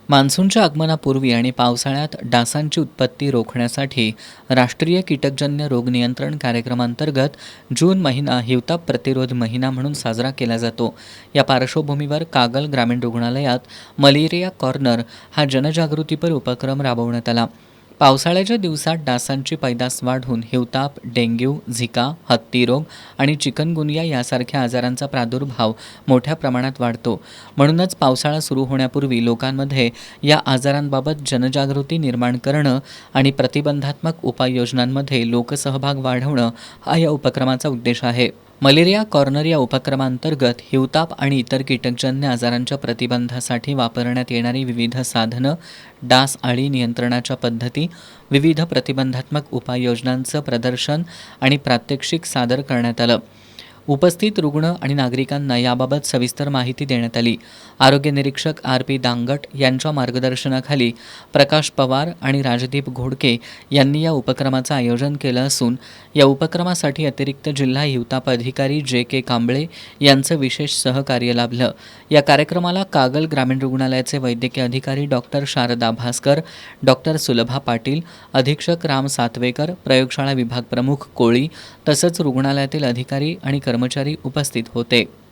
मान्सूनच्या आगमनापूर्वी आणि पावसाळ्यात डासांची उत्पत्ती रोखण्यासाठी राष्ट्रीय कीटकजन्य रोग नियंत्रण कार्यक्रमांतर्गत जून महिना हिवताप प्रतिरोध महिना म्हणून साजरा केला जातो. या पार्श्वभूमीवर कागल ग्रामीण रुग्णालयात मलेरिया कॉर्नर हा जनजागृतीपर उपक्रम राबवण्यात आला. पावसाळ्याच्या दिवसात डासांची पैदास वाढून हिवताप, डेंग्यू, झिका, हत्तीरोग आणि चिकनगुनिया यासारख्या आजारांचा प्रादुर्भाव मोठ्या प्रमाणात वाढतो. म्हणूनच पावसाळा सुरू होण्यापूर्वी लोकांमध्ये या आजारांबाबत जनजागृती निर्माण करणं आणि प्रतिबंधात्मक उपाययोजनांमध्ये लोकसहभाग वाढवणं हा या उपक्रमाचा उद्देश आहे. मलेरिया कॉर्नर या उपक्रमांतर्गत हिवताप आणि इतर कीटकजन्य आजारांच्या प्रतिबंधासाठी वापरण्यात येणारी विविध साधनं, डास अळी नियंत्रणाच्या पद्धती, विविध प्रतिबंधात्मक उपाययोजनांचं प्रदर्शन आणि प्रात्यक्षिक सादर करण्यात आलं. उपस्थित रुग्ण आणि नागरिकांना याबाबत सविस्तर माहिती देण्यात आली. आरोग्य निरीक्षक RP दांगट यांच्या मार्गदर्शनाखाली प्रकाश पवार आणि राजदीप घोडके यांनी या उपक्रमाचं आयोजन केलं असून या उपक्रमासाठी अतिरिक्त जिल्हा हिवताप अधिकारी JK कांबळे यांचं विशेष सहकार्य लाभलं. या कार्यक्रमाला कागल ग्रामीण रुग्णालयाचे वैद्यकीय अधिकारी डॉक्टर शारदा भास्कर, डॉक्टर सुलभा पाटील, अधीक्षक राम सातवेकर, प्रयोगशाळा विभाग प्रमुख कोळी तसंच रुग्णालयातील अधिकारी आणि कर्मचारी उपस्थित होते.